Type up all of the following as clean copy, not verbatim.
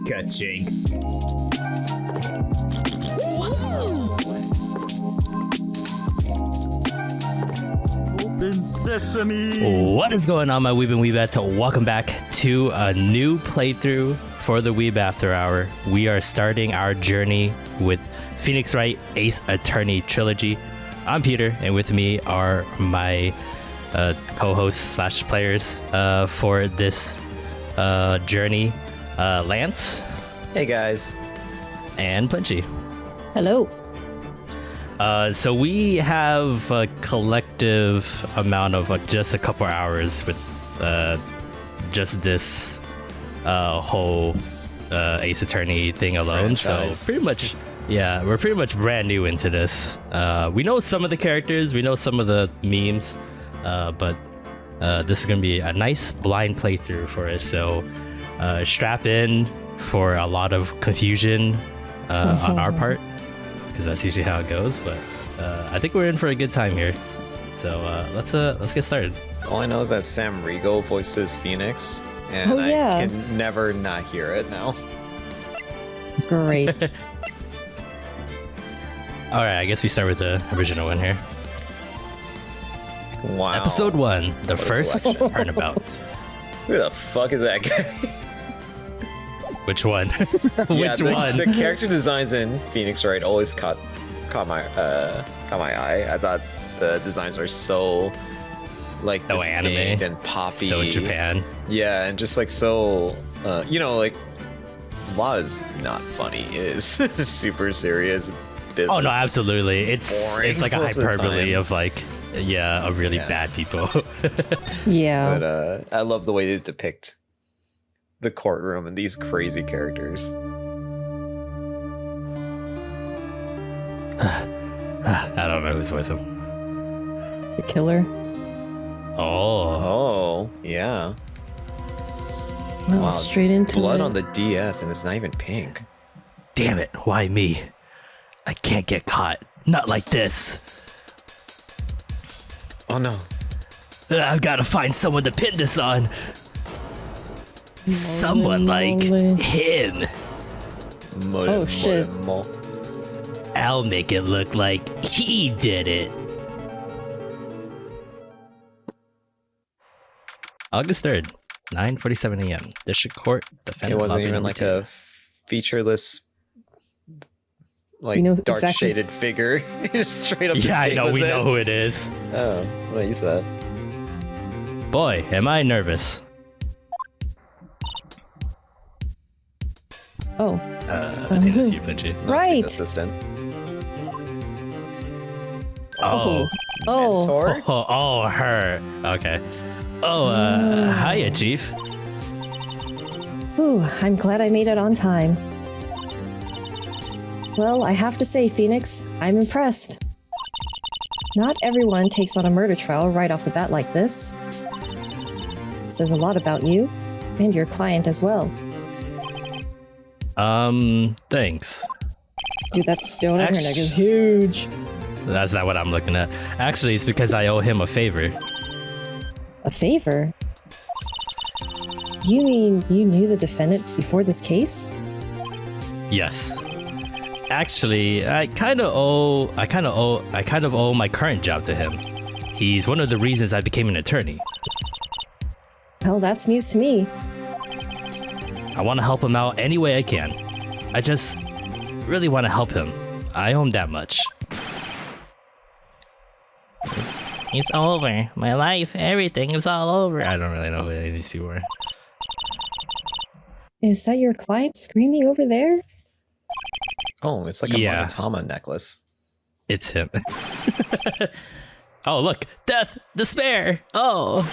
Catching. Open sesame. What is going on, my Weeb and Weebettes? Welcome back to a new playthrough for the Weeb After Hour. We are starting our journey with Phoenix Wright Ace Attorney Trilogy. I'm Peter, and with me are my co-hosts slash players for this journey, Lance. Hey guys. And Plinchy. Hello. So we have a collective amount of just a couple hours with just this whole Ace Attorney thing alone. Franchise. So pretty much, yeah, we're pretty much brand new into this. We know some of the characters, we know some of the memes, but this is gonna be a nice blind playthrough for us. So strap in for a lot of confusion on our part, because that's usually how it goes. But I think we're in for a good time here. So let's get started. All I know is that Sam Riegel voices Phoenix, and Oh, yeah. I can never not hear it now. Great. All right, I guess we start with the original one here. Wow. Episode 1, the first collection. Turnabout. Who the fuck is that guy? Which one? Yeah, Which one? The character designs in Phoenix Wright always caught my eye. I thought the designs were so like So distinct anime and poppy. So Japan. Yeah, and just like so, like a lot is not funny. It is super serious. Business. Oh no, absolutely. It's Boring like a most of the hyperbole time. of like, yeah, of really Yeah. bad people. Yeah. But I love the way they depict the courtroom and these crazy characters. I don't know who's voice him. The killer. Oh, Oh, yeah. Wow, Wow, straight into Blood it. on the DS, and it's not even pink. damn it! Why me? I can't get caught. Not like this. Oh no. I've got to find someone to pin this on. Someone like moly. him. Oh, shit. I'll make it look like he did it. August 3rd, 9:47 a.m. District Court. Defendant It wasn't lobby even number like 2. a featureless, like You know dark exactly- shaded figure. Just straight up. Yeah, I fake know. was We it? know who it is. Oh, what is that? Boy, am I nervous. Oh, I think that's you, Plinchy. right. Assistant. Oh. Oh. Mentor? Oh, her. Okay. Oh, hiya, Chief. Ooh, I'm glad I made it on time. Well, I have to say, Phoenix, I'm impressed. Not everyone takes on a murder trial right off the bat like this. It says a lot about you, and your client as well. Thanks. Dude, that stone on her neck is huge. That's not what I'm looking at. Actually, it's because I owe him a favor. A favor? You mean you knew the defendant before this case? Yes. Actually, I kind of owe my current job to him. He's one of the reasons I became an attorney. Well, that's news to me. I want to help him out any way I can. I just really want to help him. I owe him that much. It's over. My life, everything is all over. I don't really know who any of these people are. Is that your client screaming over there? Oh, it's like a Yeah. Monogatama necklace. It's him. Oh, look. Death. Despair. Oh.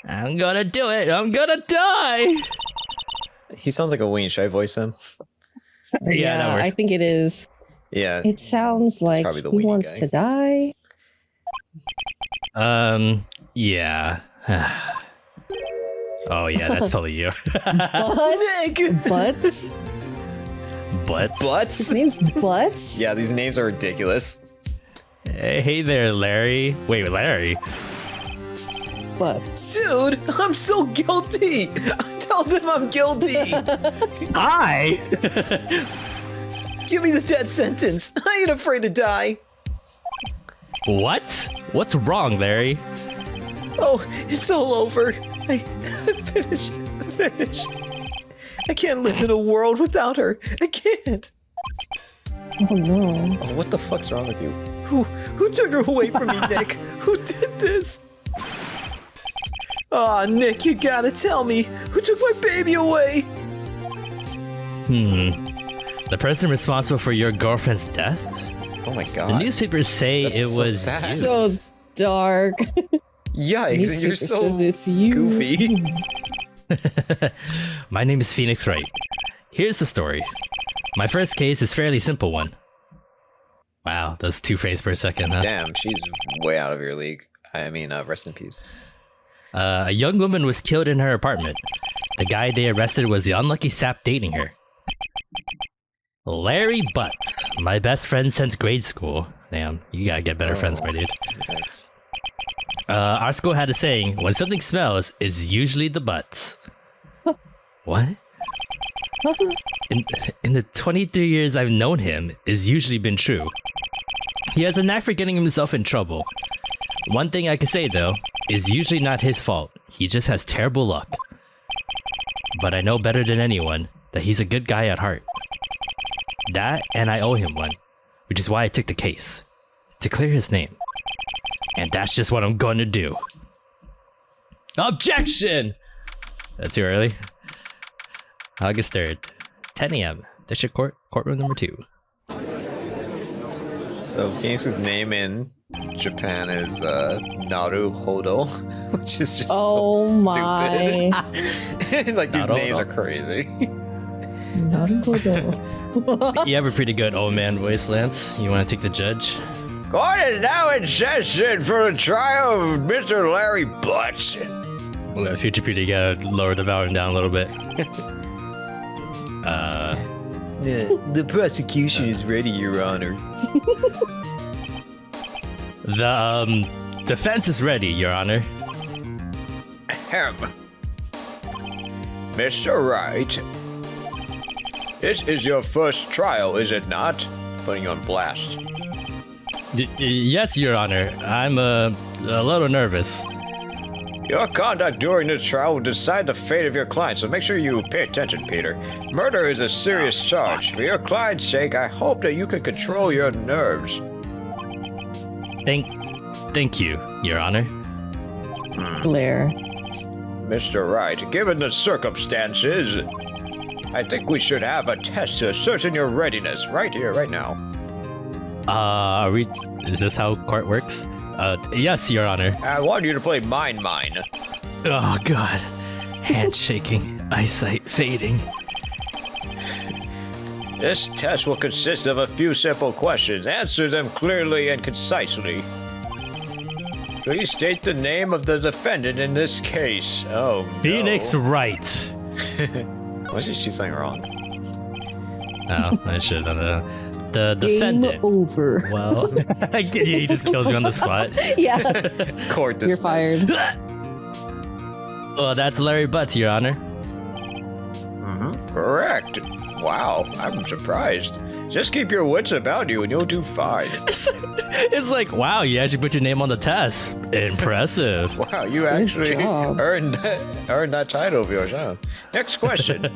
I'm gonna do it. I'm gonna die. He sounds like a ween. Should I voice him? Yeah, that works. I think it is. Yeah. It sounds like probably the he weenie wants guy. to die. Yeah. Oh, yeah, that's totally you. Butz? Butz? But His Butz? name's Butz? Yeah, these names are ridiculous. hey there, Larry. Wait, Larry. Butz. Dude, I'm so guilty. Tell them I'm guilty. I? Give me the death sentence. I ain't afraid to die. What? What's wrong, Larry? Oh, it's all over. I'm finished. I'm finished. I can't live in a world without her. I can't. Oh no. Oh, what the fuck's wrong with you? Who took her away from me, Nick? Who did this? Aw, Nick, you gotta tell me. Who took my baby away? The person responsible for your girlfriend's death? Oh my The god. newspapers say That's it so was sad. you. So dark. Yikes, and you're Newspaper so says it's you. goofy. My name is Phoenix Wright. Here's the story. My first case is a fairly simple one. Wow, that's 2 frames per second, huh? Damn, she's way out of your league. I mean, rest in peace. A young woman was killed in her apartment. The guy they arrested was the unlucky sap dating her. Larry Butz, my best friend since grade school. Damn, you gotta get better friends, my dude. Yikes. Our school had a saying, when something smells, it's usually the butts. What? In the 23 years I've known him, it's usually been true. He has a knack for getting himself in trouble. One thing I can say though, is usually not his fault. He just has terrible luck. But I know better than anyone that he's a good guy at heart. That, and I owe him one, which is why I took the case. To clear his name. And that's just what I'm gonna do. Objection! Too early? August 3rd, 10 a.m. District Court, courtroom number 2. So Phoenix's name in Japan is NARUHODO, which is just Oh so my. stupid. Like these Naruhodo. names are crazy. NARUHODO. You have a pretty good old man voice, Lance. You wanna take the judge? Court is now in session for the trial of Mr. Larry Butz. Well, future Peter, you gotta lower the volume down a little bit. The prosecution is ready, Your Honor. The defense is ready, Your Honor. Ahem. Mr. Wright, this is your first trial, is it not? Putting you on blast. Yes, Your Honor. I'm a little nervous. Your conduct during this trial will decide the fate of your client, so make sure you pay attention, Peter. Murder is a serious charge. For your client's sake, I hope that you can control your nerves. Thank you, Your Honor. Blair. Mr. Wright, given the circumstances, I think we should have a test to ascertain your readiness right here, right now. Is this how court works? Yes, Your Honor. I want you to play Mine Mine. Oh, God. Hand shaking, eyesight fading. This test will consist of a few simple questions. Answer them clearly and concisely. Please state the name of the defendant in this case. Oh, no. Phoenix Wright. Why did she say something wrong? Oh, I should have done that. The Game defendant. over. Well, he just kills you on the spot. Yeah. Court You're dismissed. fired. Well, that's Larry Butz, Your Honor. Correct. Wow, I'm surprised. Just keep your wits about you and you'll do fine. It's like, wow, you actually put your name on the test. Impressive. Wow, you actually job. earned that title of yours, huh? Next question.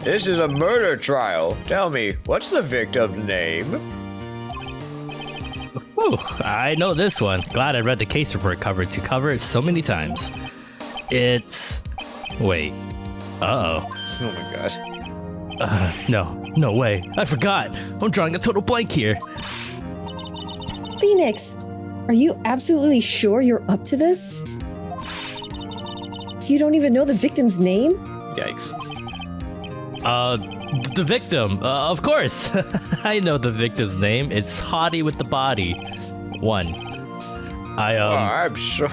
This is a murder trial. Tell me, what's the victim's name? Whew, I know this one. Glad I read the case report cover to cover it so many times. It's... Wait. Uh-oh. Oh my god. No way. I forgot. I'm drawing a total blank here. Phoenix, are you absolutely sure you're up to this? You don't even know the victim's name? Yikes. The victim. Of course. I know the victim's name. It's Hottie with the Body. 1. I'm so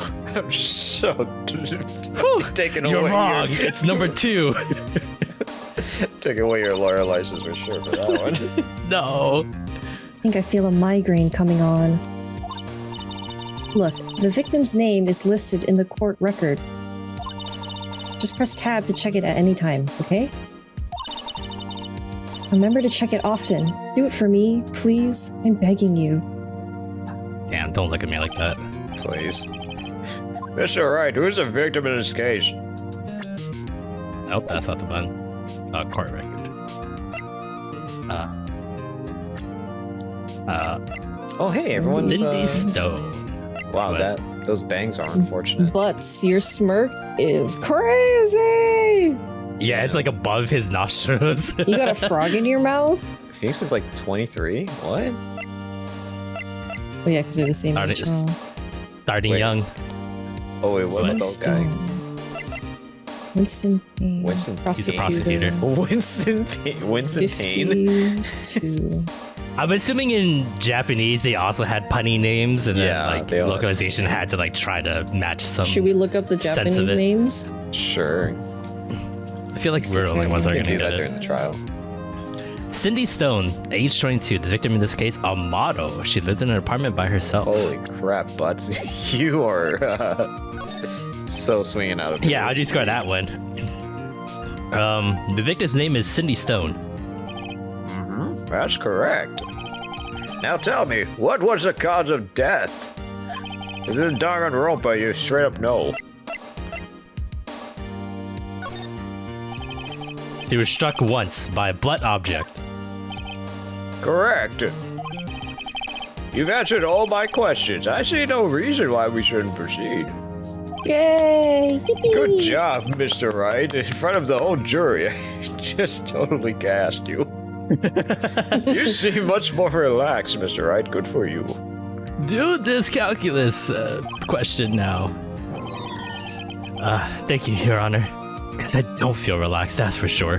taking You're away wrong. your It's number 2. take away your lawyer license for sure for that one. No. I think I feel a migraine coming on. Look, The victim's name is listed in the court record. Just press tab to check it at any time, okay? Remember to check it often. Do it for me, please. I'm begging you. Damn, don't look at me like that. Please. Mr. Wright, who's the victim in this case? Nope, that's not the button. Court record. Oh, hey, everyone's. Cindy Stone. Wow, What? those bangs are unfortunate. Butz, your smirk is crazy! Yeah, it's like above his nostrils. You got a frog in your mouth? Phoenix is like 23? What? Oh yeah, because they're the same Starting- age. Oh. Starting Wait. young. Oh, wait, what about those guy? Winston Payne. Winston- He's a prosecutor. Winston Payne. Winston Payne. 52. I'm assuming in Japanese they also had punny names, and then Yeah, like they all- localization had to like try to match some. Should we look up the sense of Japanese it. names? Sure. I feel like we're the only ones that We are can gonna do that get during it. the trial. Cindy Stone, age 22, the victim in this case, Amato. She lived in an apartment by herself. Holy crap, Butz. You are so swinging out of it. Yeah, how'd you score that one? The victim's name is Cindy Stone. That's correct. Now tell me, what was the cause of death? Is it a Danganronpa? You straight up know. He was struck once by a blunt object. Correct. You've answered all my questions. I see no reason why we shouldn't proceed. Yay! Yippee! Good job, Mr. Wright. In front of the whole jury, I just totally gassed you. You seem much more relaxed, Mr. Wright. Good for you. Do this calculus question now. Thank you, Your Honor. Because I don't feel relaxed, that's for sure.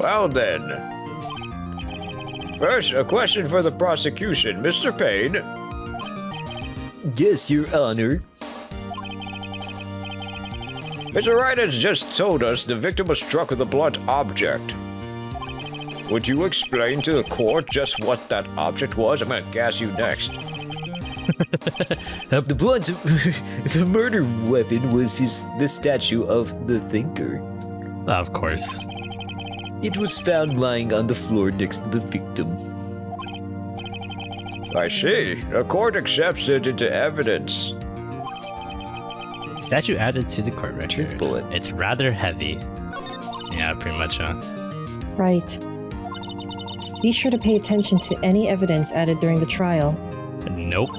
Well then. First, a question for the prosecution. Mr. Payne. Yes, Your Honor. Mr. Wright has just told us the victim was struck with a blunt object. Would you explain to the court just what that object was? I'm gonna gas you next. The blunt, the murder weapon was the statue of the thinker. Of course. It was found lying on the floor next to the victim. I see. The court accepts it into evidence. Statue added to the court record. Choose bullet. It's rather heavy. Yeah, pretty much, huh? Right. Be sure to pay attention to any evidence added during the trial. Nope.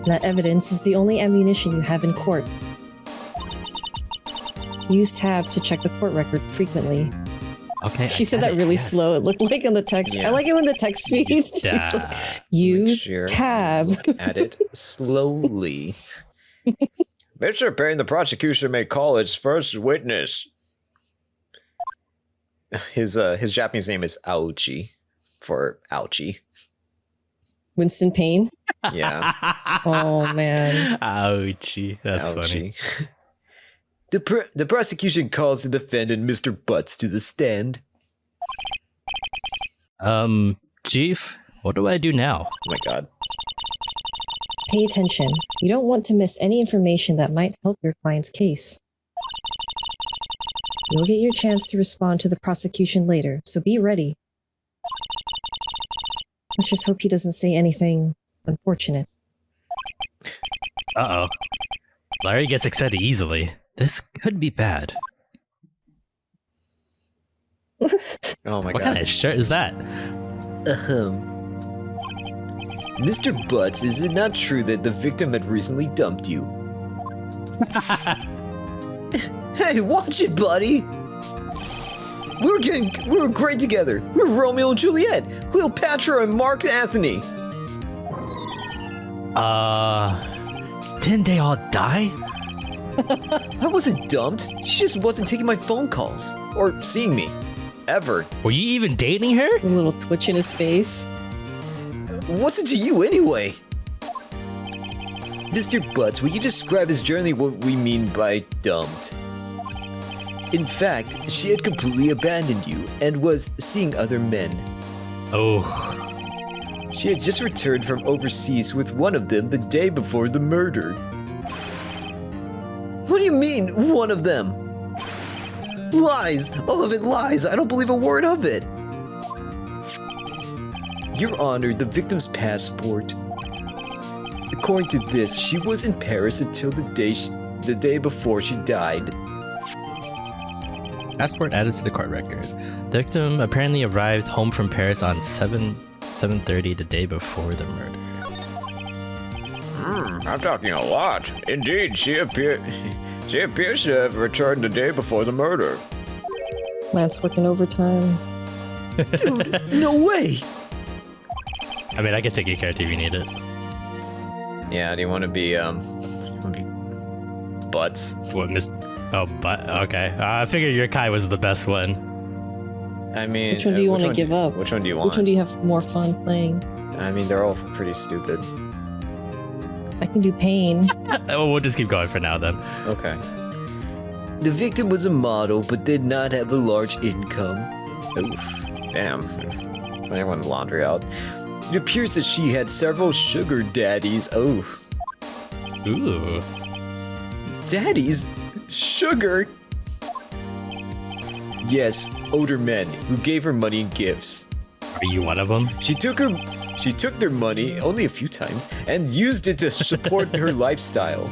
That evidence is the only ammunition you have in court. Use tab to check the court record frequently. Okay. She said that really slow. It looked like on the text. Yeah. I like it when the text speeds. Yeah. Use sure. tab. At it slowly. Mr. Payne, the prosecution may call its first witness. His Japanese name is Aochi, for ouchie. Winston Payne. Yeah, Oh man. Ouchie. That's funny. ouchie. The prosecution calls the defendant, Mr. Butz, to the stand. Chief, what do I do now? Oh my god. Pay attention. You don't want to miss any information that might help your client's case. You'll get your chance to respond to the prosecution later, so be ready. Let's just hope he doesn't say anything unfortunate. Uh-oh. Larry gets excited easily. This could be bad. Oh my What god. kind of shirt is that? Mr. Butz, is it not true that the victim had recently dumped you? Hey, watch it, buddy! We were great together. We were Romeo and Juliet, Cleopatra and Mark Anthony. Didn't they all die? I wasn't dumped. She just wasn't taking my phone calls or seeing me. Ever. Were you even dating her? A little twitch in his face. What's it to you anyway? Mr. Butz, will you describe as generally what we mean by dumped? In fact, she had completely abandoned you and was seeing other men. Oh. She had just returned from overseas with one of them the day before the murder. What do you mean, one of them? Lies! All of it lies! I don't believe a word of it! Your Honor, the victim's passport. According to this, she was in Paris until the day before she died. Passport added to the court record. The victim apparently arrived home from Paris on 7:30 the day before the murder. I'm talking a lot. Indeed, she appears to have returned the day before the murder. Lance working overtime. Dude, no way! I mean, I can take your character if you need it. Yeah, do you want to be, Butz? What, Miss? Oh, but okay. I figured your Kai was the best one. I mean... Which one do you want to give up? Which one do you want? Which one do you have more fun playing? I mean, they're all pretty stupid. I can do Payne. Oh, we'll just keep going for now then. Okay. The victim was a model, but did not have a large income. Oof. Damn. Everyone's laundry out. It appears that she had several sugar daddies. Oh. Ooh. Daddies? Sugar? Yes, older men who gave her money and gifts. Are you one of them? She took their money only a few times and used it to support her lifestyle.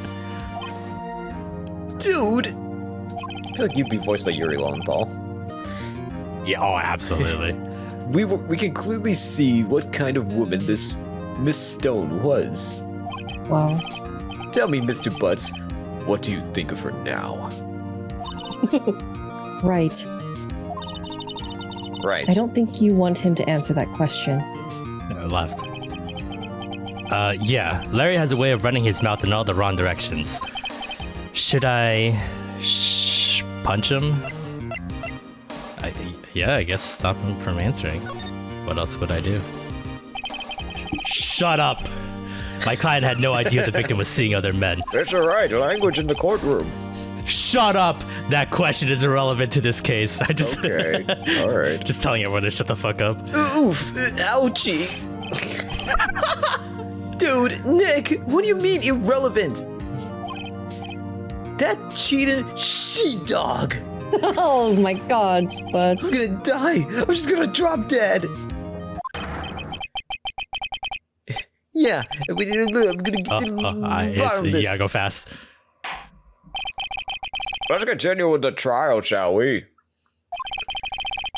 Dude! I feel like you'd be voiced by Yuri Lowenthal. Yeah, oh, absolutely. We can clearly see what kind of woman this Miss Stone was. Wow. Tell me, Mr. Butz, what do you think of her now? Right. Right. I don't think you want him to answer that question. Left. Yeah, Larry has a way of running his mouth in all the wrong directions. Should I punch him? Yeah, I guess stop him from answering. What else would I do? Shut up! My client had no idea the victim was seeing other men. It's alright, language in the courtroom. Shut up! That question is irrelevant to this case. I just Okay, alright. just telling everyone to shut the fuck up. Oof! Ouchie! Dude, Nick, what do you mean irrelevant? That cheating she-dog! Oh my god, but I'm gonna die! I'm just gonna drop dead! Yeah, I'm gonna get to the bottom of this. Yeah, go fast. Let's continue with the trial, shall we?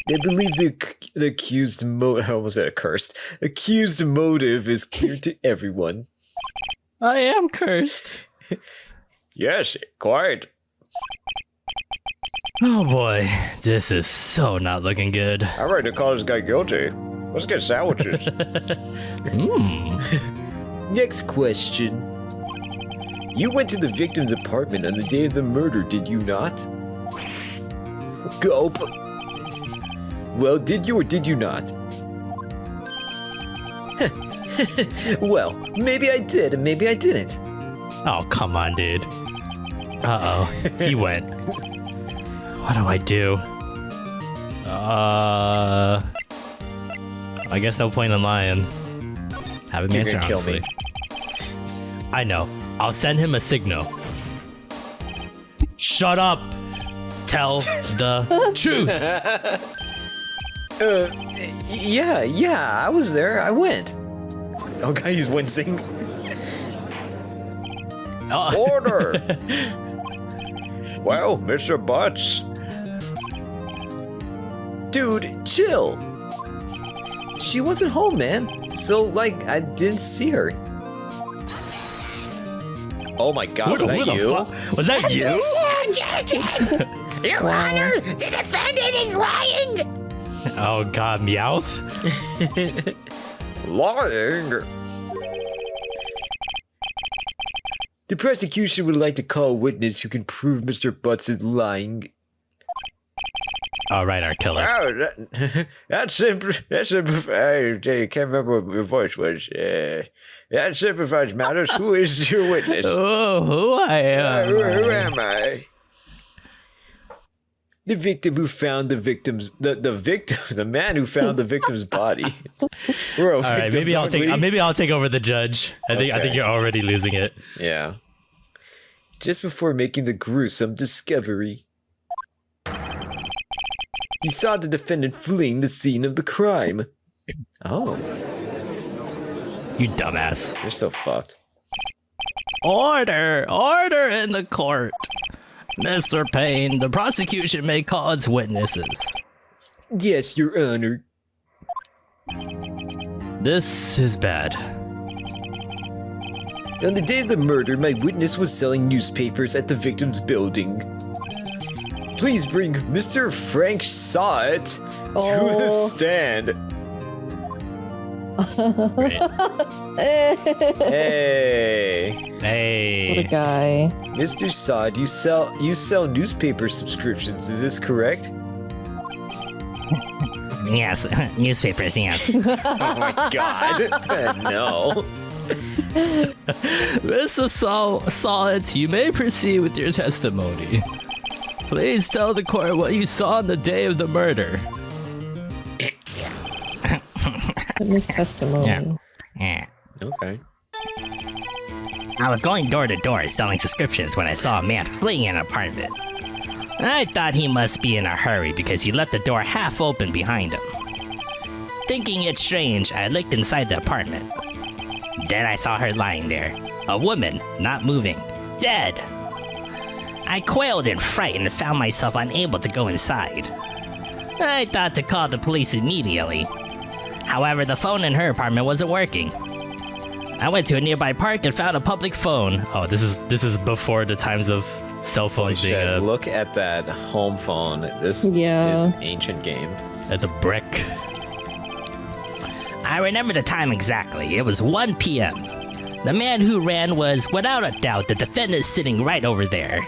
I believe the accused motive, I almost said cursed. Accused motive is clear to everyone. I am cursed. Yes, quite. Oh boy, this is so not looking good. I'm ready to call this guy guilty. Let's get sandwiches. Next question. You went to the victim's apartment on the day of the murder, did you not? Gulp. Well, did you or did you not? Well, maybe I did and maybe I didn't. Oh, come on, dude. Uh-oh, he went. What do I do? I guess no point in lying. Have him You're answer gonna kill honestly. me. I know. I'll send him a signal. Shut up! Tell the truth! Yeah, I was there. I went. Oh god, he's wincing. Oh. Order! Well, Mr. Butz. Dude, chill. She wasn't home, man. So, like, I didn't see her. Oh my god, was that you? Was that you? Your Honor, the defendant is lying! Oh god, Meowth? Lying? The prosecution would like to call a witness who can prove Mr. Butz is lying. All right, our killer. Oh, that's simple. I can't remember what your voice was. That simplifies matters. Who is your witness? Oh, who I am? Who am I? The victim who found the victim's the man who found the victim's body. We're all right, maybe I'll take over the judge. I think you're already losing it. Yeah. Just before making the gruesome discovery, he saw the defendant fleeing the scene of the crime. Oh. You dumbass. You're so fucked. Order! Order in the court! Mr. Payne, the prosecution may call its witnesses. Yes, Your Honor. This is bad. On the day of the murder, my witness was selling newspapers at the victim's building. Please bring Mr. Frank Sahwit to the stand. Hey. Hey. What a guy. Mr. Sahwit, you sell newspaper subscriptions, is this correct? Yes, newspapers, yes. Oh my god. No. Mr. Sahwit, you may proceed with your testimony. Please tell the court what you saw on the day of the murder. Witness testimony. Yeah. Okay. I was going door to door selling subscriptions when I saw a man fleeing an apartment. I thought he must be in a hurry because he left the door half open behind him. Thinking it strange, I looked inside the apartment. Then I saw her lying there. A woman, not moving. Dead. I quailed in fright and found myself unable to go inside. I thought to call the police immediately. However, the phone in her apartment wasn't working. I went to a nearby park and found a public phone. Oh, this is before the times of cell phones being Shit, look at that home phone. This is an ancient game. That's a brick. I remember the time exactly. It was 1 p.m. The man who ran was, without a doubt, the defendant sitting right over there.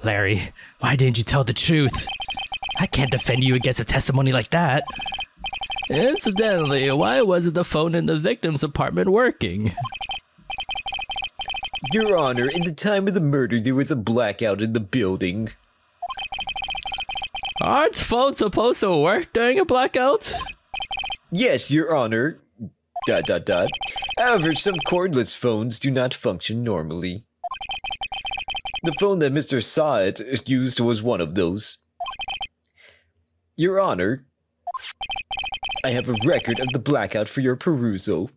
Larry, why didn't you tell the truth? I can't defend you against a testimony like that. Incidentally, why wasn't the phone in the victim's apartment working? Your Honor, in the time of the murder, there was a blackout in the building. Aren't phones supposed to work during a blackout? Yes, Your Honor. ... However, some cordless phones do not function normally. The phone that Mr. Sahwit used was one of those. Your Honor, I have a record of the blackout for your perusal.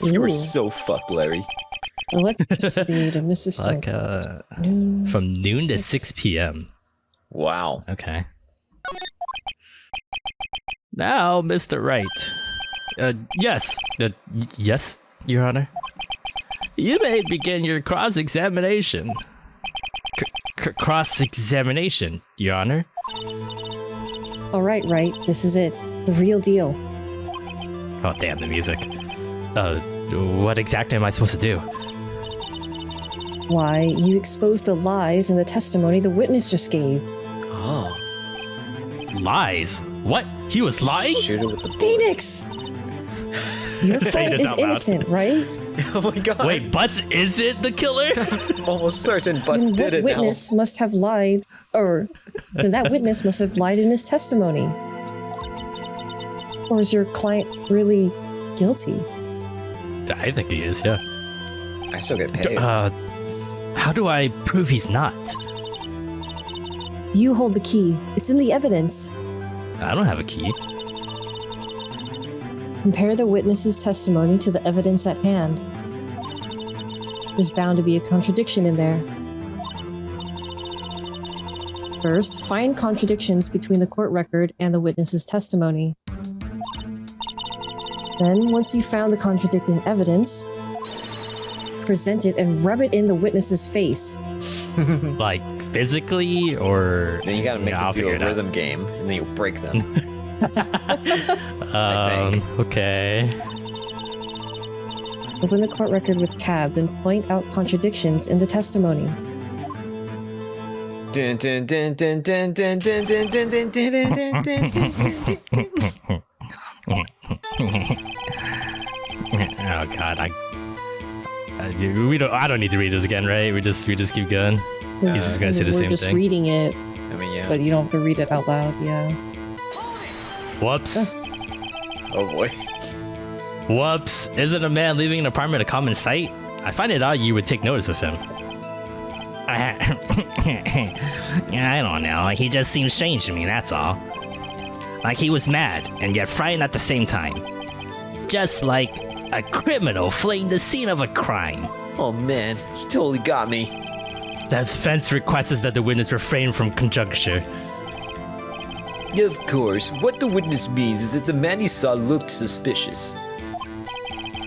You were so fucked, Larry. Electricity to Mrs. Like, from noon to 6 p.m. Wow. Okay. Now, Mr. Wright. Yes. Yes, Your Honor. You may begin your cross-examination. Cross-examination, Your Honor. All right, Wright. This is it. The real deal. Oh, damn, the music. What exactly am I supposed to do? Why, you exposed the lies in the testimony the witness just gave. Oh. Lies? What? He was lying? Shoot it with the Phoenix! Your Say friend this is out loud. innocent, right? Oh my god. Wait, Butz isn't the killer? Almost certain Butz Then did what it witness must have lied, or then that witness must have lied in his testimony. Or is your client really guilty? I think he is, yeah. now. I still get paid. How do I prove he's not? You hold the key. It's in the evidence. I don't have a key. Compare the witness's testimony to the evidence at hand. There's bound to be a contradiction in there. First, find contradictions between the court record and the witness's testimony. Then, once you've found the contradicting evidence, present it and rub it in the witness's face. Like, physically, or... Then you gotta make I'll them do figure a it out. rhythm game, and then you break them. Okay. Open the court record with tab, then point out contradictions in the testimony. Dun, dun, dun, dun, dun, dun, dun, dun, dun, dun, dun, dun, dun, dun. Oh god, we don't. I don't need to read this again, right? We just keep going. He's just gonna say the We're same just thing. reading it, I mean, yeah. but you don't have to read it out loud. Yeah. Whoops. Oh boy. Whoops. Isn't a man leaving an apartment a common sight? I find it odd you would take notice of him. I don't know. He just seems strange to me, that's all. Like he was mad and yet frightened at the same time. Just like a criminal fleeing the scene of a crime. Oh man, he totally got me. The defense requests that the witness refrain from conjecture. Of course, what the witness means is that the man he saw looked suspicious.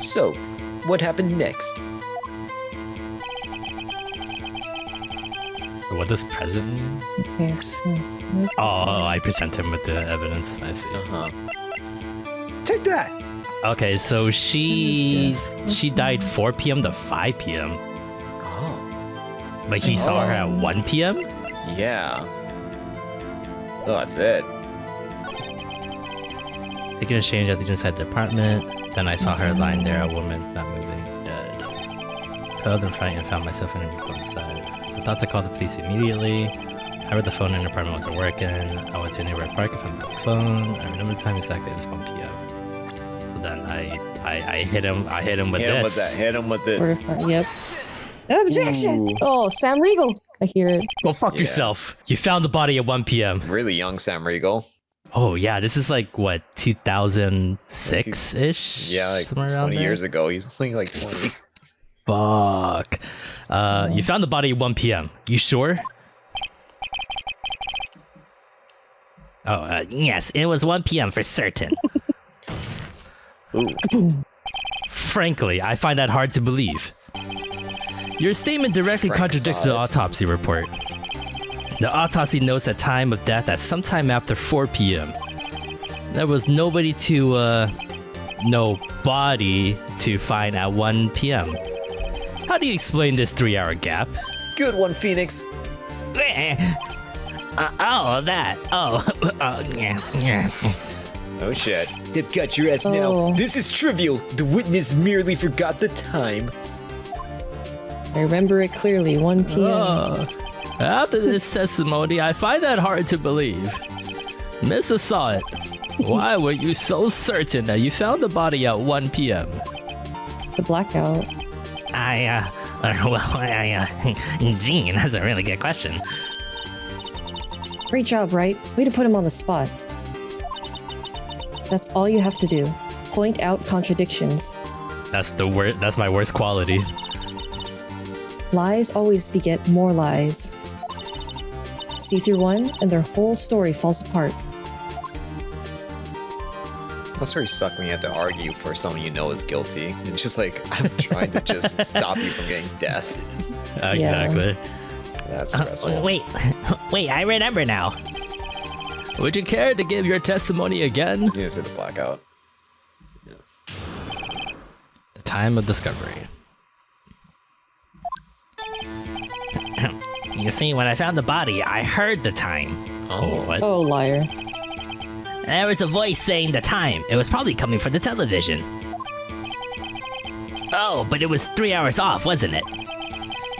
So, what happened next? What does present mean? Okay. So. Oh, I present him with the evidence. I see. Take that! Okay, so she died 4 p.m. to 5 p.m. Oh. But he saw her at 1 p.m.? Yeah. Oh, that's it. Taking a change, I think inside the apartment. Then I saw her lying there, a woman not moving, dead. Coiled and frightened, found myself in a room inside. I thought to call the police immediately. However, the phone in the apartment wasn't working. I went to a neighborhood park and found the phone. I remember the time exactly, it was 1 p.m. So then I hit him. I hit him with Hit him with this. that. Hit him with it. Yep. Objection! Ooh. Oh, Sam Riegel. I hear it. Go fuck yourself. You found the body at 1 p.m. Really young Sam Riegel. Oh yeah, this is like what 2006-ish? Yeah, like somewhere 20 around there? years ago. He's only like 20. Fuck. You found the body at 1 p.m. You sure? Oh, yes, it was 1 p.m. for certain. Ooh. Frankly, I find that hard to believe. Your statement directly Frank contradicts the saw it. autopsy report. The autopsy notes the time of death at sometime after 4 p.m. There was nobody no body to find at 1 p.m. How do you explain this 3-hour gap? Good one, Phoenix. Yeah. Oh shit. They've got your ass now. Oh. This is trivial. The witness merely forgot the time. I remember it clearly. 1 p.m. After this testimony, I find that hard to believe. Mrs. saw it. Why were you so certain that you found the body at 1 p.m.? The blackout. Gene, that's a really good question. Great job, Wright. Way to put him on the spot. That's all you have to do. Point out contradictions. That's the worst. That's my worst quality. Lies always beget more lies. See through one, and their whole story falls apart. Must really suck when you have to argue for someone you know is guilty. It's just like, I'm trying to just stop you from getting death. Exactly. That's stressful. Wait, I remember now. Would you care to give your testimony again? You didn't say the blackout. The time of discovery. You see, when I found the body, I heard the time. Oh, what? Oh, liar. There was a voice saying the time. It was probably coming from the television. Oh, but it was 3 hours off, wasn't it?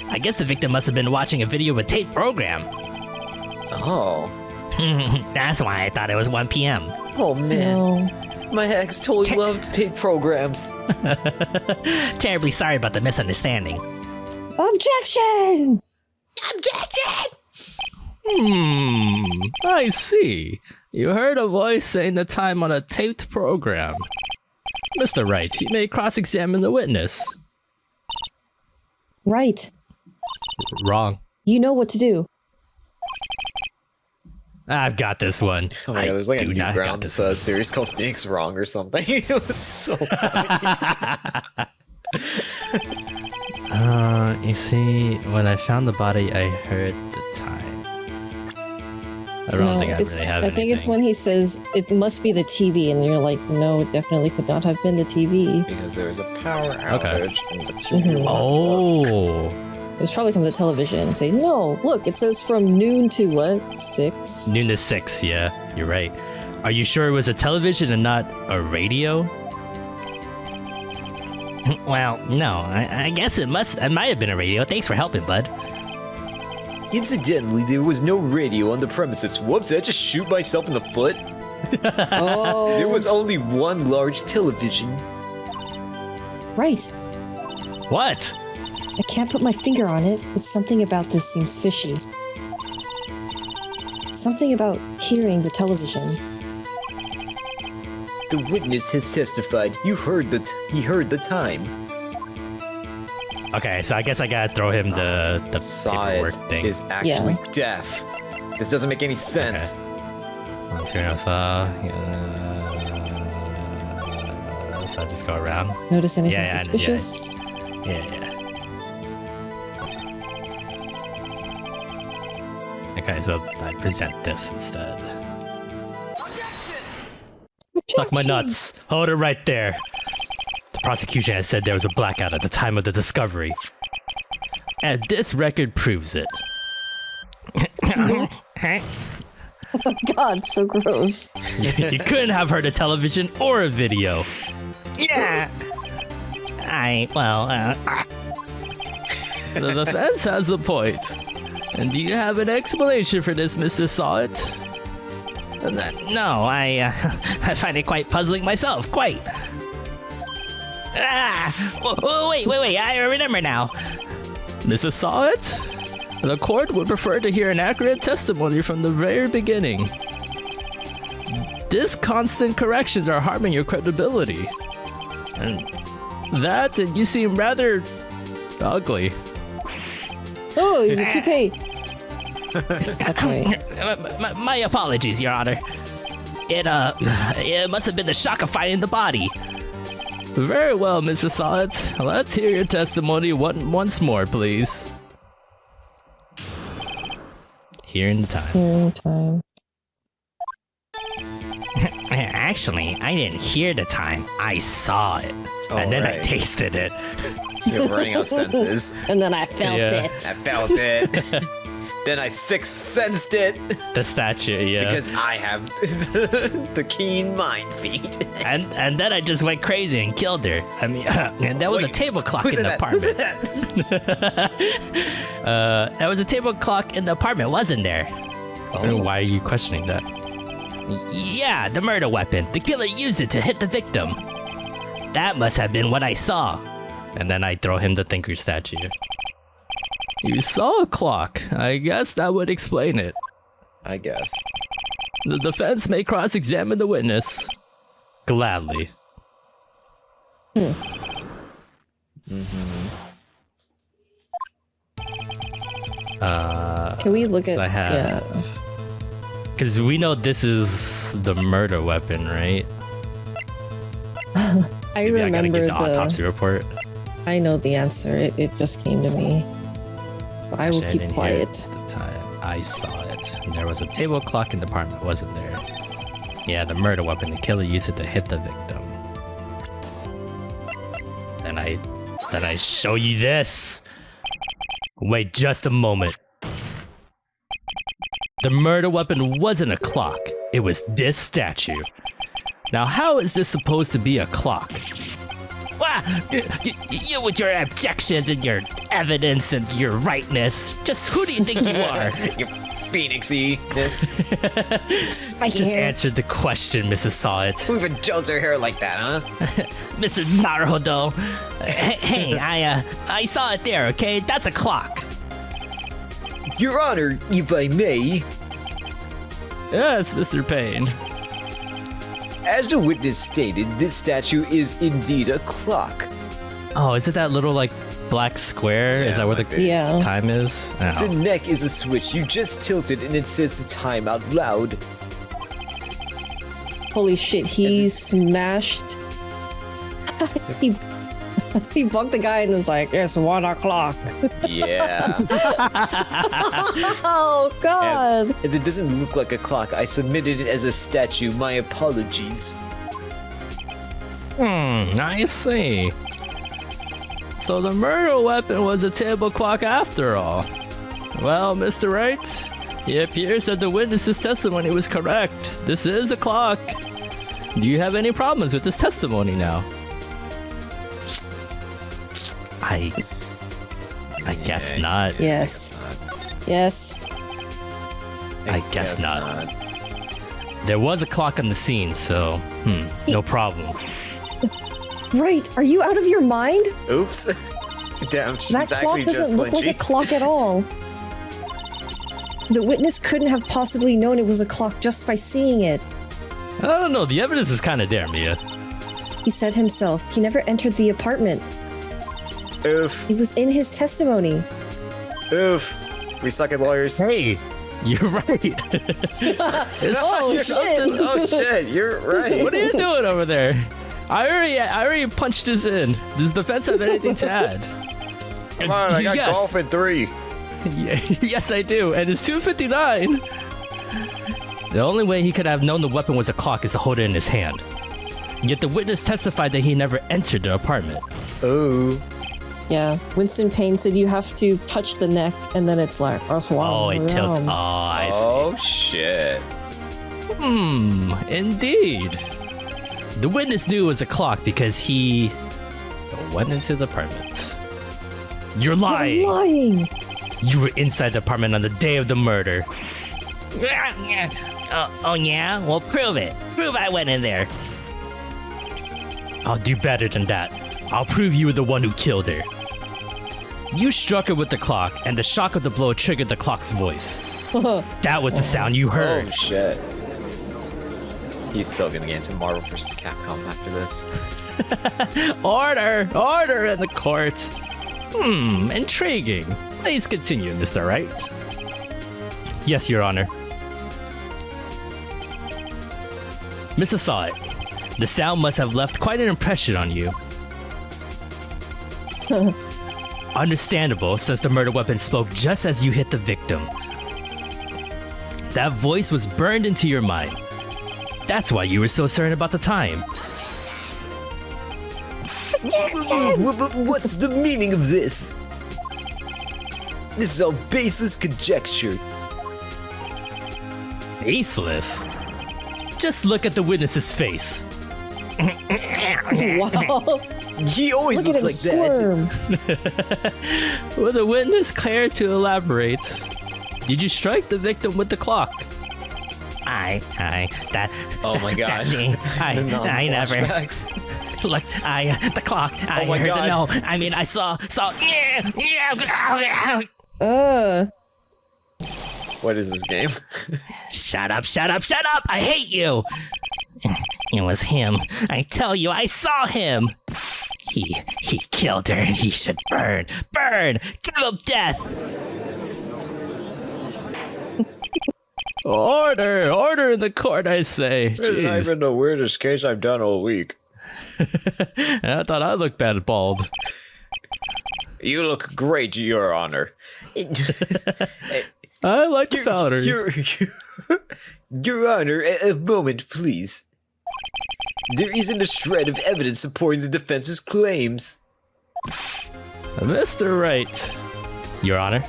I guess the victim must have been watching a video of a tape program. Oh. That's why I thought it was 1 p.m. Oh man. No. My ex totally loved tape programs. Terribly sorry about the misunderstanding. Objection! Objection! I see. You heard a voice saying the time on a taped program. Mr. Wright, you may cross-examine the witness. Right. Wrong. You know what to do. I've got this one. Oh my god, there's like a do not got Newgrounds this series called Phoenix Wrong or something. It was so funny. You see, when I found the body, I heard the time. I don't think I really have I think it's anything. when he says it must be the TV, and you're like, no, it definitely could not have been the TV. Because there was a power Okay. outage and the TV. Oh. It was probably from the television and say, no, look, it says from noon to what? 6? Noon to 6, yeah, you're right. Are you sure it was a television and not a radio? Well, no, I guess it might have been a radio. Thanks for helping, bud. Incidentally, there was no radio on the premises. Whoops, did I just shoot myself in the foot? Oh. There was only one large television. Right. What? I can't put my finger on it, but something about this seems fishy. Something about hearing the television. The witness has testified. He heard the time. Okay, so I guess I gotta throw him the paperwork Sahwit thing. is actually deaf. This doesn't make any sense. Let's hear us. So I just go around. Notice anything Yeah, suspicious? Yeah. Okay, so I present this instead. Suck my nuts. Hold it right there. The prosecution has said there was a blackout at the time of the discovery. And this record proves it. Oh God, so gross. You couldn't have heard a television or a video. Yeah. The defense has a point. And do you have an explanation for this, Mr. Sahwit? No, I find it quite puzzling myself, quite. Wait, I remember now. Mrs. Sahwit? The court would prefer to hear an accurate testimony from the very beginning. This constant corrections are harming your credibility. And you seem rather ugly. Oh, he's a toupee. That's right. My apologies, Your Honor. It must have been the shock of finding the body. Very well, Mrs. Sahwit. Let's hear your testimony once more, please. Hearing the time. Actually, I didn't hear the time. I saw it. And then I tasted it. You're running out of senses. And then I felt it. I felt it. Then I sixth sensed it. The statue, yeah. Because I have the keen mind feat. And then I just went crazy and killed her. I mean, and there was a table clock in the apartment. There was a table clock in the apartment, wasn't there? Why are you questioning that? Yeah, the murder weapon. The killer used it to hit the victim. That must have been what I saw. And then I throw him the thinker statue. You saw a clock. I guess that would explain it. I guess. The defense may cross-examine the witness. Gladly. Hmm. Can we look at... I have... Yeah. Because we know this is the murder weapon, right? I Maybe I gotta remember give the autopsy report. I know the answer. It just came to me. I will Actually, keep didn't hear it quiet. at the time I saw it. There was a table clock in the apartment, wasn't there? Yeah, the murder weapon. The killer used it to hit the victim. Then I show you this. Wait just a moment. The murder weapon wasn't a clock. It was this statue. Now, how is this supposed to be a clock? You with your objections and your evidence and your rightness. Just who do you think you are? You Phoenixy-ness. Spiky Just hair. answered the question, Mrs. Sahwit. Who even gels their hair like that, huh? Mr. NARUHODO. Hey, I saw it there, okay? That's a clock. Your Honor, if I may, Yes, Mr. Payne. as the witness stated, this statue is indeed a clock. Oh, is it that little, like, black square? Is that where the Yeah. time is? The Oh. neck is a switch. You just tilt it and it says the time out loud. Holy shit, he smashed. He bunked the guy and was like, "It's 1 o'clock." Yeah. Oh God! And it doesn't look like a clock. I submitted it as a statue. My apologies. I see. So the murder weapon was a table clock after all. Well, Mr. Wright, it appears that the witness's testimony was correct. This is a clock. Do you have any problems with this testimony now? I guess not. Yes. Yes. I guess not. There was a clock on the scene, so no problem. Right, are you out of your mind? Oops. Damn, she's That clock actually just doesn't look like a Plinchy. clock at all. The witness couldn't have possibly known it was a clock just by seeing it. I don't know, the evidence is kind of there, Mia. He said himself he never entered the apartment. Oof. It was in his testimony. Oof. We suck at lawyers. Hey, you're right. Oh, shit! Oh shit, you're right. What are you doing over there? I already punched this in. Does the defense have anything to add? Come on, I got Yes. golf in 3. Yes, I do, and it's 2:59. The only way he could have known the weapon was a clock is to hold it in his hand. Yet the witness testified that he never entered the apartment. Oh. Yeah, Winston Payne said you have to touch the neck and then it's like, Oh, it tilts. Oh, I see. Oh shit. Indeed. The witness knew it was a clock because he went into the apartment. You're lying. Lying! You were inside the apartment on the day of the murder. Oh yeah? Well, prove it. Prove I went in there. I'll do better than that. I'll prove you were the one who killed her. You struck her with the clock, and the shock of the blow triggered the clock's voice. That was the sound you heard. Oh shit. He's still gonna get into Marvel vs. Capcom after this. Order! Order in the court! Intriguing. Please continue, Mr. Wright. Yes, Your Honor. Mrs. Sahwit, the sound must have left quite an impression on you. Understandable, since the murder weapon spoke just as you hit the victim. That voice was burned into your mind. That's why you were so certain about the time. What's the meaning of this? This is all baseless conjecture. Faceless? Just look at the witness's face. Wow. He always Look at looks him like that. squirm. Will the witness care to elaborate? Did you strike the victim with the clock? That. Oh my god. That me. The I never. non-flashbacks. Look, the clock. I my heard God. the no. I mean, I saw. What is this game? Shut up! I hate you. It was him. I tell you, I saw him. He killed her, and he should burn. Give him death. Order in the court, I say. This is not Jeez. even the weirdest case I've done all week. And I thought I looked bad bald. You look great, Your Honor. I like the powder. Your Honor, a moment, please. There isn't a shred of evidence supporting the defense's claims. Mr. Wright. Your Honor,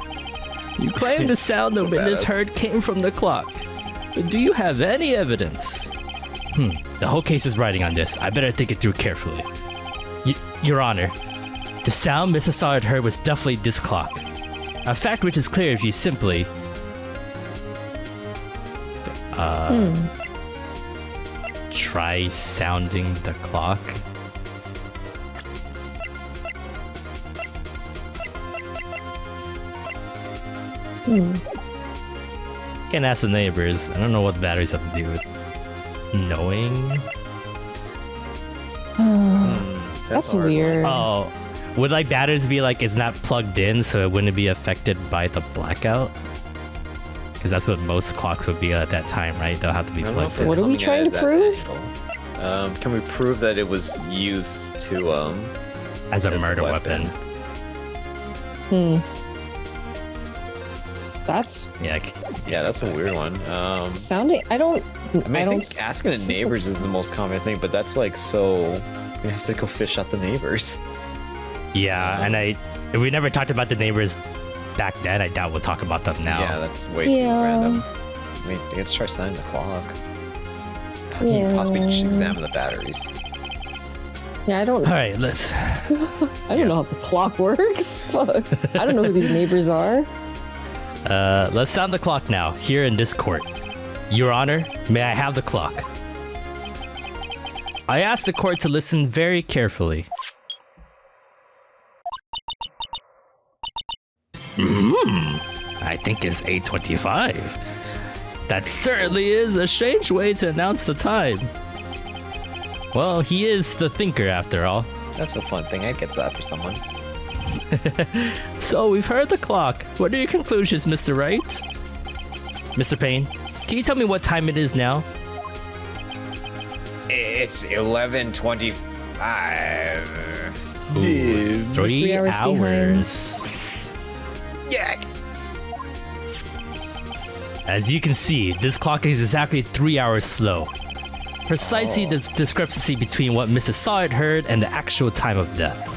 you claim the sound the witness badass. heard came from the clock. But do you have any evidence? The whole case is riding on this. I better think it through carefully. Your Honor, the sound Mrs. Sahwit heard was definitely this clock. A fact which is clear if you simply... try sounding the clock. Can't ask the neighbors. I don't know what the batteries have to do with knowing. That's hard. weird. Oh, would like batteries be like it's not plugged in, so it wouldn't be affected by the blackout? Because that's what most clocks would be at that time, right? They'll have to be I don't know if plugged we're in. What are we coming at trying it to that angle. Can we prove that it was used to As a as the murder weapon. That's Yeah. Yeah, that's a weird one. sounding. I don't. I mean, I think don't asking the neighbors is the most common thing, but that's like so. We have to go fish out the neighbors. Yeah, and we never talked about the neighbors back then. I doubt we'll talk about them now. Yeah, that's way too Yeah. random. I mean, you gotta try signing the clock. How can you possibly just Yeah. examine the batteries? Yeah, I don't. All right, let's. I don't know how the clock works. Fuck. I don't know who these neighbors are. Let's sound the clock now, here in this court. Your Honor, may I have the clock? I ask the court to listen very carefully. I think it's 8:25. That certainly is a strange way to announce the time. Well, he is the thinker after all. That's a fun thing. I'd get that for someone. So we've heard the clock. What are your conclusions, Mr. Wright? Mr. Payne, can you tell me what time it is now? It's 11:25. Ooh, 3 hours hours. Yeah. As you can see, this clock is exactly 3 hours slow. Precisely the discrepancy between what Mr. Sahwit heard and the actual time of death.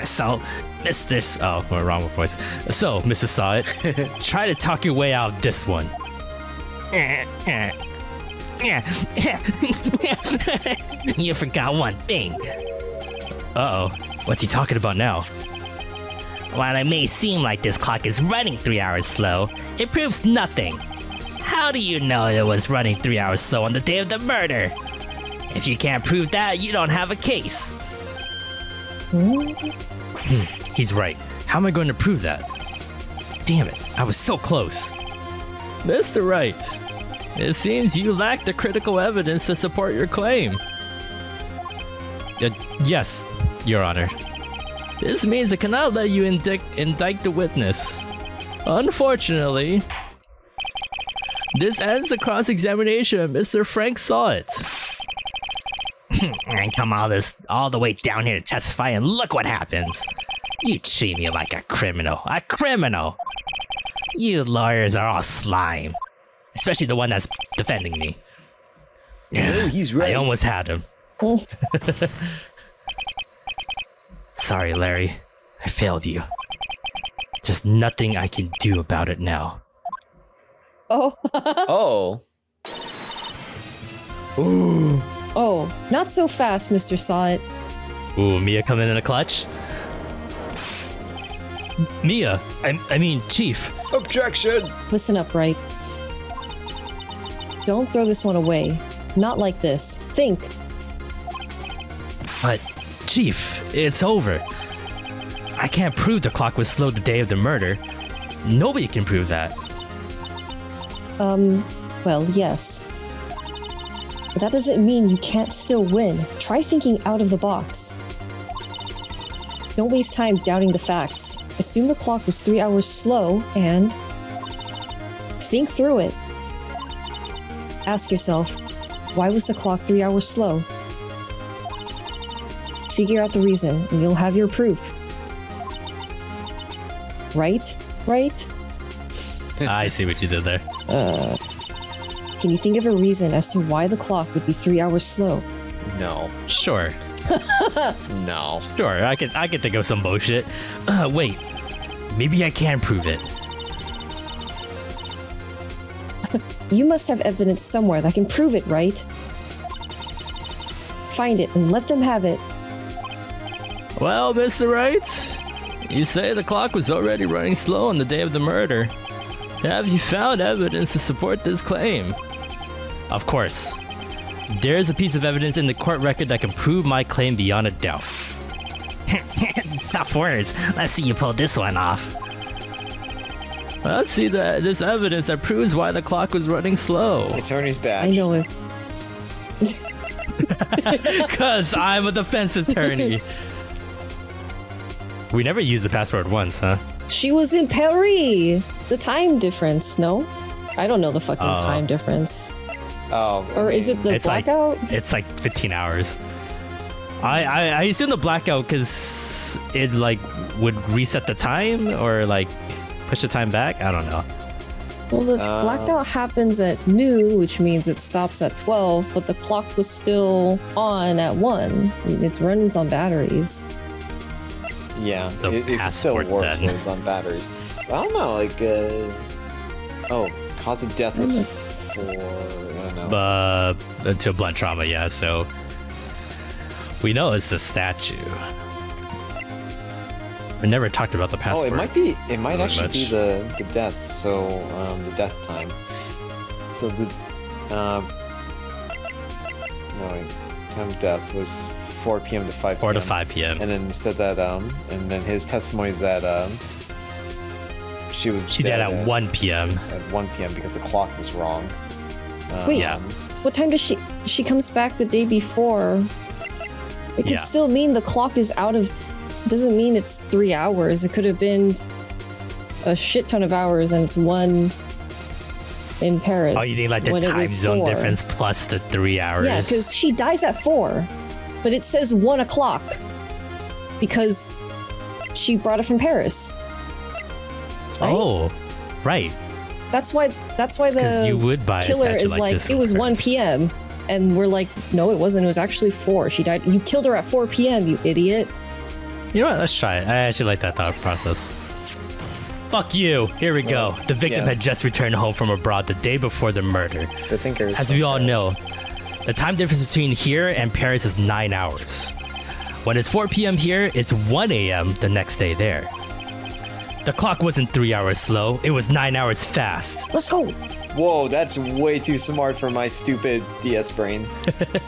So, oh, we're wrong with voice. So, Mr. Sahwit, try to talk your way out of this one. You forgot one thing. Uh-oh, what's he talking about now? While it may seem like this clock is running 3 hours slow, it proves nothing. How do you know it was running 3 hours slow on the day of the murder? If you can't prove that, you don't have a case. He's right. How am I going to prove that? Damn it, I was so close. Mr. Wright, it seems you lack the critical evidence to support your claim. Yes, Your Honor. This means I cannot let you indict the witness. Unfortunately, this ends the cross-examination of Mr. Frank Sahwit. I come all the way down here to testify, and look what happens. You treat me like a criminal. A criminal! You lawyers are all slime. Especially the one that's defending me. Oh, he's right. I almost had him. Sorry, Larry. I failed you. Just nothing I can do about it now. Oh. Oh. Oh, not so fast, Mr. Sahwit. Ooh, Mia coming in a clutch? Mia, I mean, Chief. Objection! Listen up, Wright. Don't throw this one away. Not like this. Think. But, Chief, it's over. I can't prove the clock was slow the day of the murder. Nobody can prove that. Well, yes. But that doesn't mean you can't still win. Try thinking out of the box. Don't waste time doubting the facts. Assume the clock was 3 hours slow and think through it. Ask yourself, why was the clock 3 hours slow? Figure out the reason and you'll have your proof. Right? Right? I see what you did there. Can you think of a reason as to why the clock would be 3 hours slow? No. Sure. No. Sure, I can think of some bullshit. Wait. Maybe I can prove it. You must have evidence somewhere that can prove it, right? Find it and let them have it. Well, Mr. Wright, you say the clock was already running slow on the day of the murder. Have you found evidence to support this claim? Of course. There is a piece of evidence in the court record that can prove my claim beyond a doubt. Tough words. Let's see you pull this one off. Let's see this evidence that proves why the clock was running slow. Attorney's badge. I know it. Cause I'm a defense attorney. We never used the password once, huh? She was in Paris! The time difference, no? I don't know the fucking time difference. Oh. Or is it the blackout? It's like 15 hours. I assume the blackout because it like would reset the time or like push the time back. I don't know. Well, the blackout happens at noon, which means it stops at 12, but the clock was still on at 1. It's running on batteries. Yeah, The it still passport works then. when it's on batteries. I don't know, like, oh, cause of death was for, I don't know. To blunt trauma, yeah. So We know it's the statue. We never talked about the password. Oh, it might be. It might really actually be much. the death. So the death time. So the no, time of death was 4 p.m. to 5 p.m. 4 to 5 p.m. And then you said that and then his testimony is that she died at 1 p.m. At 1 p.m. because the clock was wrong. Wait. Yeah. What time does she comes back the day before? It could Yeah. still mean the clock is out of. Doesn't mean it's 3 hours. It could have been a shit ton of hours, and it's 1 in Paris. Oh, you think like the when it time was zone 4. difference plus the 3 hours? Yeah, because she dies at 4, but it says 1 o'clock because she brought it from Paris. Right? Oh, right. That's why Because you the would buy a killer statue is like like, this it was from 1 Paris. p.m. And we're like, no, it wasn't. It was actually 4. She died. You killed her at 4 p.m., you idiot. You know what? Let's try it. I actually like that thought process. Fuck you. Here we go. The victim yeah. had just returned home from abroad the day before the murder. The thinker. As we all know, the time difference between here and Paris is 9 hours. When it's 4 p.m. here, it's 1 a.m. the next day there. The clock wasn't 3 hours slow, it was 9 hours fast. Let's go. Whoa, that's way too smart for my stupid DS brain.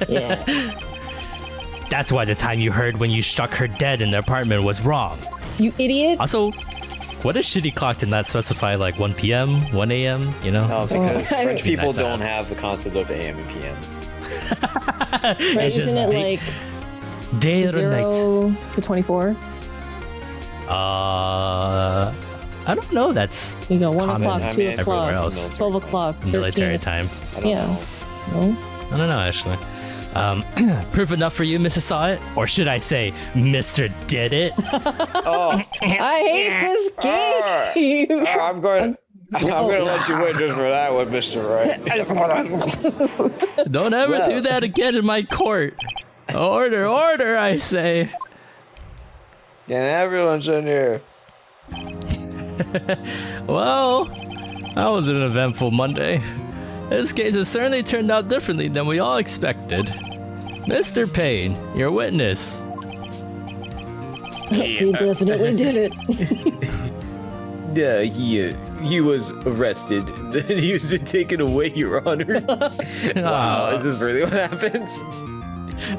Yeah. That's why the time you heard when you struck her dead in the apartment was wrong. You idiot. Also, what a shitty clock to not specify like 1 p.m., 1 a.m., you know? Oh, because Oh. French people Nice to don't have. have the concept of AM and PM. Right? It's just Isn't it day- like Day or night? 0 to 24? I don't know. That's You go 1 Common, o'clock, I 2 mean, o'clock, everywhere else. 12 o'clock, 13. military time. I don't Yeah. know. No? I don't know, actually. Proof enough for you, Mrs. Sahwit? Or should I say, Mr. Did It? Oh, I hate this game. I'm going to let you win just for that one, Mr. Wright. Don't ever Well. do that again in my court. Order, order, I say. And everyone's in here. Well, that was an eventful Monday. This case has certainly turned out differently than we all expected. Mr. Payne, your witness. He definitely did it. Yeah, he was arrested. Then he was taken away, Your Honor. Wow, is this really what happens?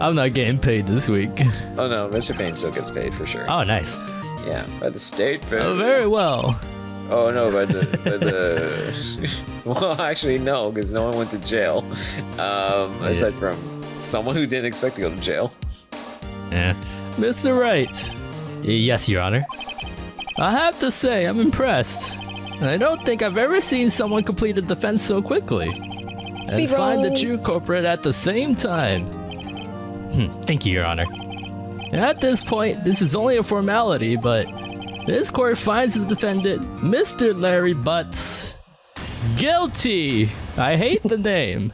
I'm not getting paid this week. Oh no, Mr. Payne still gets paid for sure. Oh, nice. Yeah, by the state. Oh, very well. Oh no, by the well, actually no, because no one went to jail. Aside from someone who didn't expect to go to jail. Yeah. Mr. Wright. Yes, Your Honor. I have to say, I'm impressed. I don't think I've ever seen someone complete a defense so quickly. Speed and find the run. true culprit at the same time. Thank you, Your Honor. At this point, this is only a formality, but this court finds the defendant, Mr. Larry Butz, guilty. I hate the name.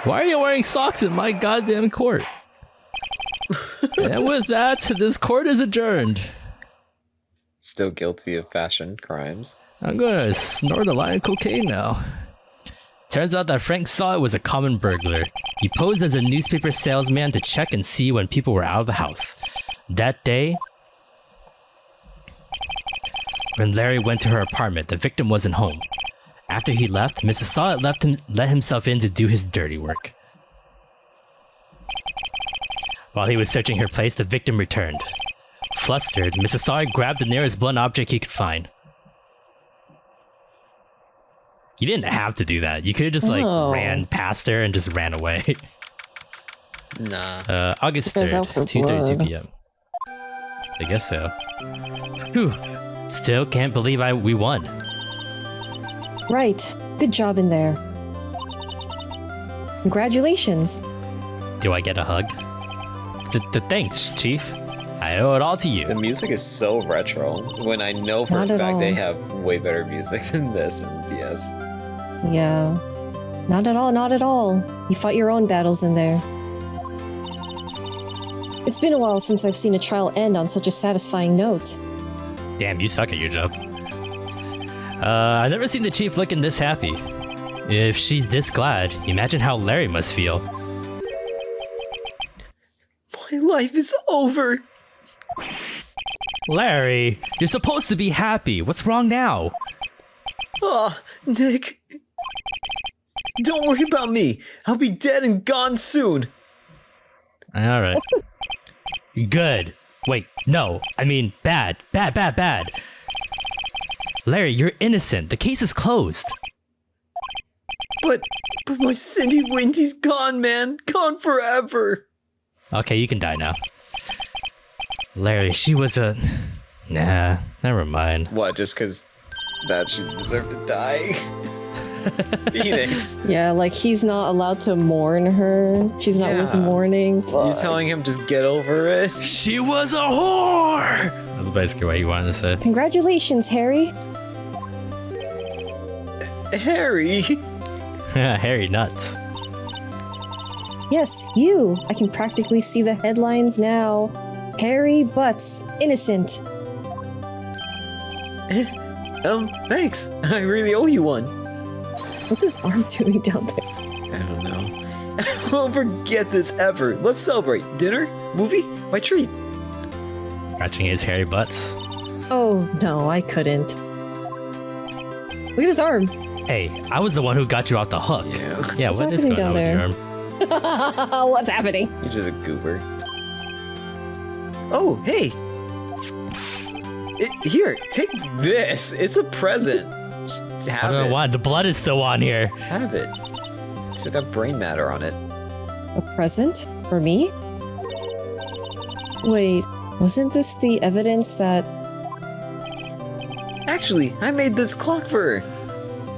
Why are you wearing socks in my goddamn court? And with that, this court is adjourned. Still guilty of fashion crimes. I'm gonna snort a line of cocaine now. Turns out that Frank saw it was a common burglar. He posed as a newspaper salesman to check and see when people were out of the house. That day, when Larry went to her apartment, the victim wasn't home. After he left, Mrs. Sahwit let himself in to do his dirty work. While he was searching her place, the victim returned. Flustered, Mrs. Sahwit grabbed the nearest blunt object he could find. You didn't have to do that. You could have just Oh. ran past her and just ran away. Nah. August Goes 3rd, out for 2:32 blood. p.m. I guess so. Whew. Still can't believe we won. Right. Good job in there. Congratulations. Do I get a hug? Thanks, Chief. I owe it all to you. The music is so retro when I know for Not a at fact they all. have way better music than this in DS. Yeah. Not at all, not at all. You fought your own battles in there. It's been a while since I've seen a trial end on such a satisfying note. Damn, you suck at your job. I've never seen the Chief looking this happy. If she's this glad, imagine how Larry must feel. My life is over. Larry, you're supposed to be happy. What's wrong now? Ah, Nick. Don't worry about me. I'll be dead and gone soon. All right. Good. Wait, no. I mean, bad. Bad. Larry, you're innocent. The case is closed. But my Cindy Windy's gone, man. Gone forever. Okay, you can die now. Larry, she was a... Nah, never mind. What, just because that she deserved to die? Phoenix. Yeah, like he's not allowed to mourn her. She's not worth Yeah. mourning. You're Fuck. telling him just get over it? She was a whore! That's basically what you wanted to say. Congratulations, Harry. Harry? Harry nuts. Yes, you. I can practically see the headlines now. Harry Butz, innocent. Thanks. I really owe you one. What's his arm doing down there? I don't know. I won't forget this ever. Let's celebrate. Dinner? Movie? My treat. Scratching his hairy butts. Oh, no, I couldn't. Look at his arm. Hey, I was the one who got you off the hook. Yeah. What is happening going on down with your arm? What's happening? He's just a goober. Oh, hey. Here, take this. It's a present. Just I have don't know it. why. The blood is still on here. Have it. Still got brain matter on it. A present? For me? Wait, wasn't this the evidence that... Actually, I made this clock for her.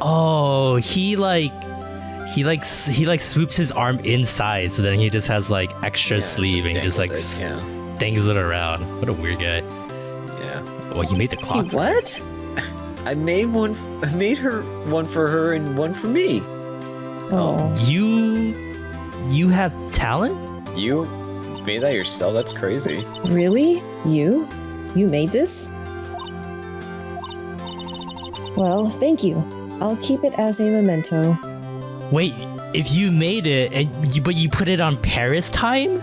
Oh, he swoops his arm inside, so then he just has like extra sleeve and he just like dangles it around. What a weird guy. Yeah. Well, he made the clock. Wait, what? I made one. I made her one for her and one for me. Oh. You have talent? You made that yourself? That's crazy. Really? You? You made this? Well, thank you. I'll keep it as a memento. Wait, if you made it but you put it on Paris time?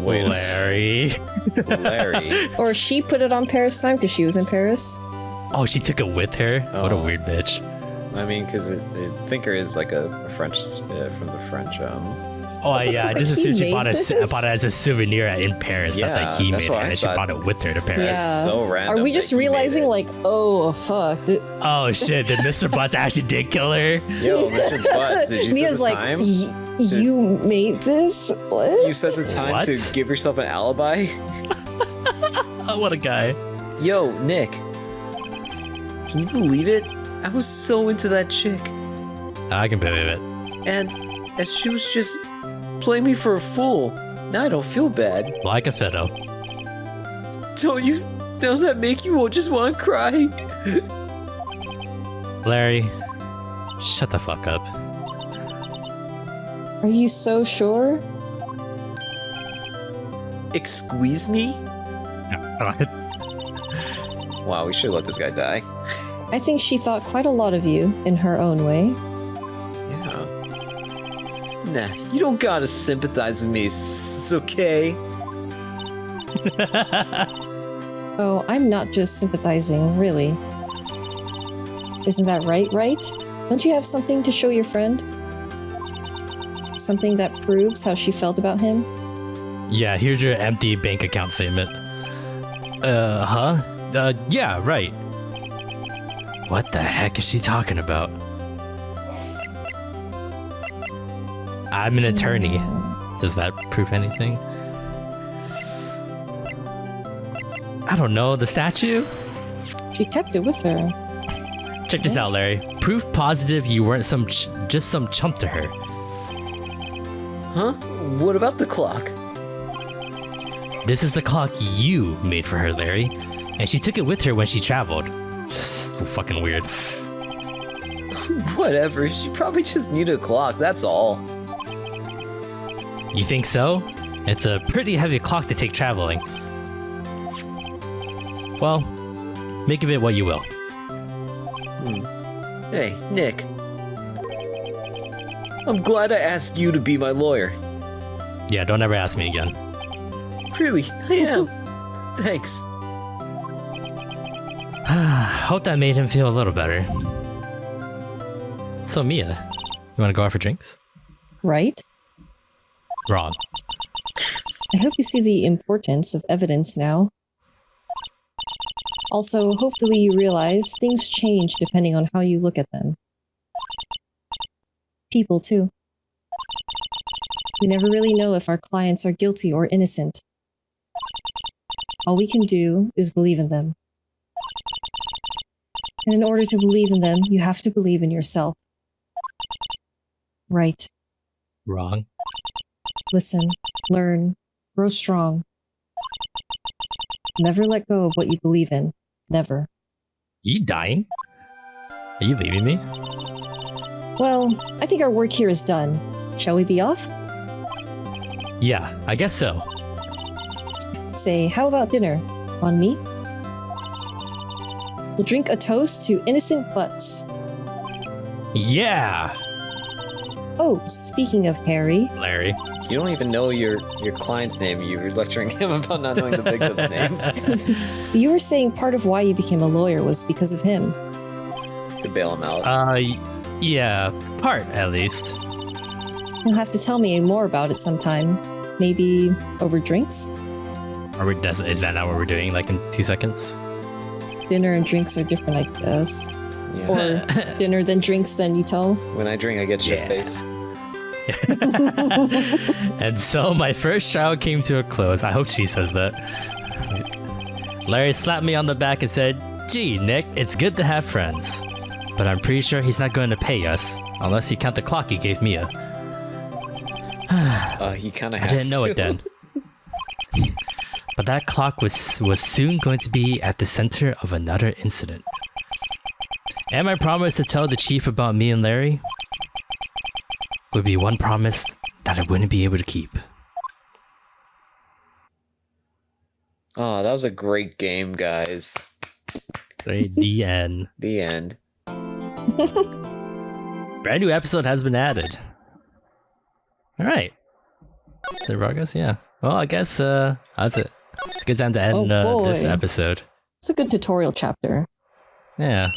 Wait, Larry. Larry. Or she put it on Paris time because she was in Paris? Oh, she took it with her? What a weird bitch. I mean, because Thinker is like a French from the French. Oh yeah, I just He assumed she made bought this? it as a souvenir in Paris. Not Yeah, that he that's made it what I and then she thought. brought it with her to Paris. Yeah. So random Are we that just he made realizing it. like, oh fuck? Oh shit, did Mr. Butz actually did kill her? Yo, Mr. Butz, did you Mia's set the like, time? you made this? What? You set the time What? to give yourself an alibi? Oh, what a guy. Yo, Nick. Can you believe it? I was so into that chick. I can believe it. And she was just playing me for a fool. Now I don't feel bad. Like a fiddle. Don't that make you just want to cry? Larry, shut the fuck up. Are you so sure? Excuse me? Wow, we should let this guy die. I think she thought quite a lot of you in her own way. Yeah. Nah, you don't gotta sympathize with me, okay? Oh, I'm not just sympathizing, really. Isn't that right? Don't you have something to show your friend? Something that proves how she felt about him? Yeah, here's your empty bank account statement. Yeah, right. What the heck is she talking about? I'm an attorney. Does that prove anything? I don't know, the statue? She kept it with her. Check this out, Larry. Proof positive you weren't just some chump to her. Huh? What about the clock? This is the clock you made for her, Larry. And she took it with her when she traveled. So fucking weird. Whatever, she probably just needed a clock, that's all. You think so? It's a pretty heavy clock to take traveling. Well, make of it what you will. Hey, Nick. I'm glad I asked you to be my lawyer. Yeah, don't ever ask me again. Really? I am. Thanks. Hope that made him feel a little better. So Mia, you want to go out for drinks? Right? Wrong. I hope you see the importance of evidence now. Also, hopefully you realize things change depending on how you look at them. People, too. We never really know if our clients are guilty or innocent. All we can do is believe in them. And in order to believe in them, you have to believe in yourself. Right. Wrong. Listen, learn, grow strong. Never let go of what you believe in. Never. You dying? Are you leaving me? Well, I think our work here is done. Shall we be off? Yeah, I guess so. Say, how about dinner? On me? We'll drink a toast to innocent Butz. Yeah! Oh, speaking of Harry, Larry. You don't even know your client's name. You were lecturing him about not knowing the victim's name. you were saying part of why you became a lawyer was because of him. To bail him out. Yeah, part at least. You'll have to tell me more about it sometime. Maybe over drinks? Is that not what we're doing, like in 2 seconds? Dinner and drinks are different, I guess. Yeah. Or dinner then drinks, then you tell? When I drink, I get shit-faced. And so my first trial came to a close. I hope she says that. Larry slapped me on the back and said, "Gee, Nick, it's good to have friends. But I'm pretty sure he's not going to pay us, unless you count the clock he gave Mia." He kind of has I didn't know it then. But that clock was soon going to be at the center of another incident. And my promise to tell the chief about me and Larry would be one promise that I wouldn't be able to keep. Oh, that was a great game, guys. The end. The end. Brand new episode has been added. Alright. The progress, yeah. Well, I guess that's it. It's a good time to end this episode. It's a good tutorial chapter. Yeah.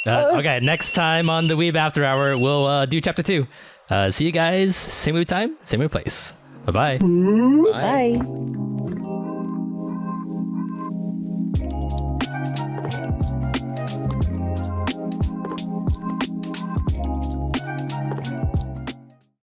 Okay, next time on the Weeb After Hour, we'll do chapter 2. See you guys, same weeb time, same weeb place. Bye-bye. Bye. Bye.